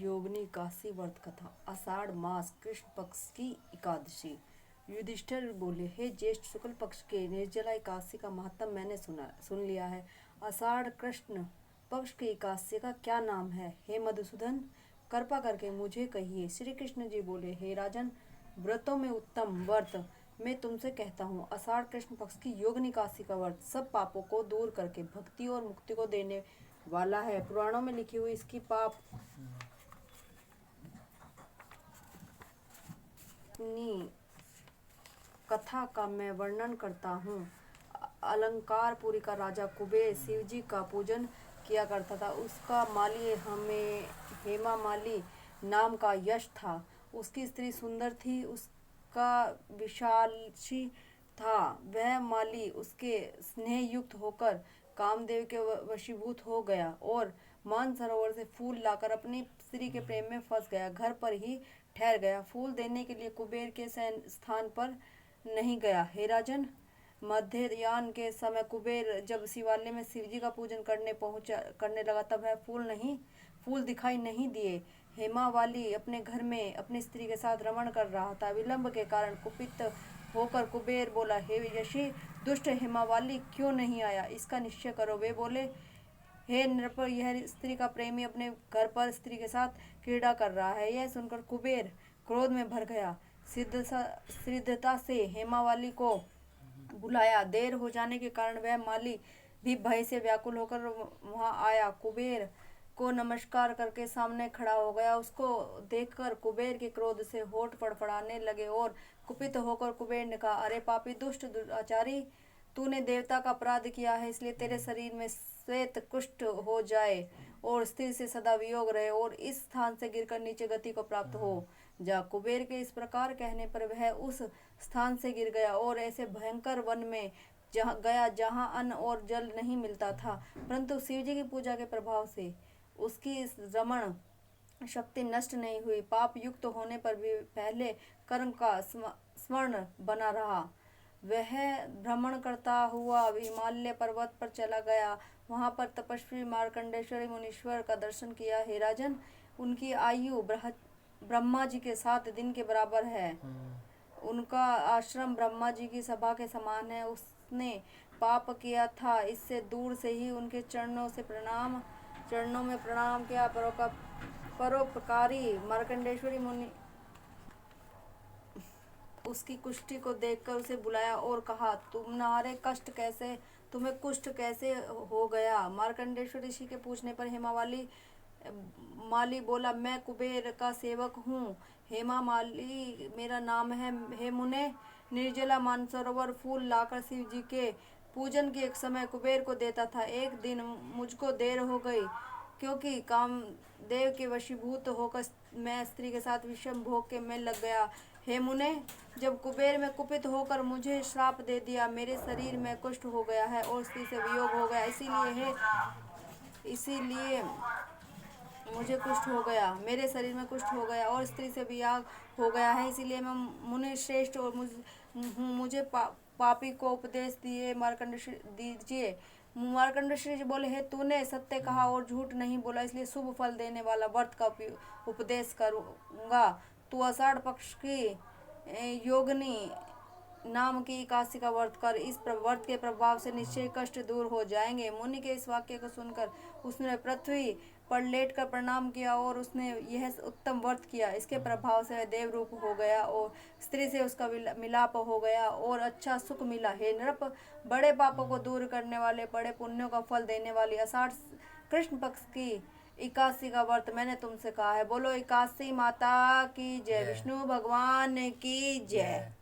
योगिनी काशी व्रत कथा। आषाढ़ मास कृष्ण पक्ष की एकादशी। युधिष्ठिर बोले, हे ज्येष्ठ शुक्ल पक्ष के निर्जला एकादशी का महत्व मैंने सुन लिया है। आषाढ़ कृष्ण पक्ष की एकादशी का क्या नाम है? हे मधुसूदन, कृपा करके मुझे कहिए। श्री कृष्ण जी बोले, हे राजन, व्रतों में उत्तम व्रत मैं तुमसे कहता हूँ। आषाढ़ कृष्ण पक्ष की योगिनी एकादशी का व्रत सब पापों को दूर करके भक्ति और मुक्ति को देने वाला है। पुराणों में लिखी हुई इसकी पाप कथा का मैं वर्णन करता हूँ। अलंकारपुरी का राजा कुबेर शिव जी का पूजन किया करता था। उसका माली हमें हेमा माली नाम का यश था। उसकी स्त्री सुंदर थी, उसका विशालशी था। वह माली उसके स्नेह युक्त होकर कामदेव के वशीभूत हो गया और मानसरोवर से फूल लाकर अपनी स्त्री के प्रेम में फंस गया। घर पर ही ठहर गया। फूल देने के लिए कुबेर के स्थान पर नहीं गया। हे राजन, मध्ययान के समय कुबेर जब शिवालय में शिवजी का पूजन करने लगा तब वह फूल दिखाई नहीं दिए। हेमावाली अपने घर में अपनी स्त्री के साथ रमण कर रहा था। विलंब के कारण कुपित होकर कुबेर बोला, हे यशी, दुष्ट हेमावाली क्यों नहीं आया? इसका निश्चय करो। वे बोले, हे नृप, यह स्त्री का प्रेमी अपने घर पर स्त्री के साथ क्रीड़ा कर रहा है। यह सुनकर कुबेर क्रोध में भर गया। सिद्धता से हेमावाली को बुलाया। देर हो जाने के कारण वह माली भी भय से व्याकुल होकर वहां आया। कुबेर को नमस्कार करके सामने खड़ा हो गया। उसको देखकर कुबेर के क्रोध से होठ फड़फड़ाने लगे और कुपित होकर कुबेर ने कहा, अरे पापी दुष्ट दुराचारी, तूने देवता का अपराध किया है, इसलिए तेरे शरीर में श्वेत कुष्ठ हो जाए और स्त्री से सदा वियोग रहे और इस स्थान से गिरकर नीचे गति को प्राप्त हो जा। कुबेर के इस प्रकार कहने पर वह उस स्थान से गिर गया और ऐसे भयंकर वन में जहाँ अन्न और जल नहीं मिलता था। परंतु शिवजी की पूजा के प्रभाव से उसकी रमण शक्ति नष्ट नहीं हुई। पाप युक्त होने पर भी पहले कर्म का स्मरण बना रहा। वह भ्रमण करता हुआ हिमालय पर्वत पर चला गया। वहां पर तपस्वी मार्कंडेश्वरी मुनीश्वर का दर्शन किया। हे राजन, उनकी आयु ब्रह्मा जी के 7 दिन के बराबर है। उनका आश्रम ब्रह्मा जी की सभा के समान है। उसने पाप किया था, इससे दूर से ही उनके चरणों में प्रणाम किया। परोपकारी मार्कंडेश्वरी मुनि उसकी कुष्ठी को देखकर उसे बुलाया और कहा, तुम्हें कुष्ठ कैसे हो गया? मार्कंडेश्वर ऋषि के पूछने पर माली बोला, मैं कुबेर का सेवक हूँ। हेमा माली मेरा नाम है। हे मुने, निर्जला मानसरोवर फूल लाकर शिव जी के पूजन के एक समय कुबेर को देता था। एक दिन मुझको देर हो गई क्योंकि कामदेव के वशीभूत होकर मैं स्त्री के साथ विषम भोग के में लग गया। हे मुने, जब कुबेर में कुपित होकर मुझे श्राप दे दिया, मेरे शरीर में कुष्ठ हो गया है और स्त्री से वियोग हो गया। इसीलिए मुझे कुष्ठ हो गया, मेरे शरीर में कुष्ठ हो गया और स्त्री से वियोग हो गया है। इसीलिए मैं मुनि श्रेष्ठ और मुझे पापी को उपदेश दीजिए। मार्कंडेय जी बोले, हे तूने सत्य कहा और झूठ नहीं बोला, इसलिए शुभ फल देने वाला व्रत का उपदेश करूंगा। तू आषाढ़ पक्ष की योगिनी नाम की एकादशी का व्रत कर। इस व्रत के प्रभाव से निश्चय कष्ट दूर हो जाएंगे। मुनि के इस वाक्य को सुनकर उसने पृथ्वी पर लेटकर प्रणाम किया और उसने यह उत्तम व्रत किया। इसके प्रभाव से वह देव रूप हो गया और स्त्री से उसका मिलाप हो गया और अच्छा सुख मिला। हे नृप, बड़े पापों को दूर करने वाले, बड़े पुण्यों का फल देने वाली आषाढ़ कृष्ण पक्ष की एकादशी का व्रत मैंने तुमसे कहा है। बोलो एकादशी माता की जय, विष्णु भगवान की जय।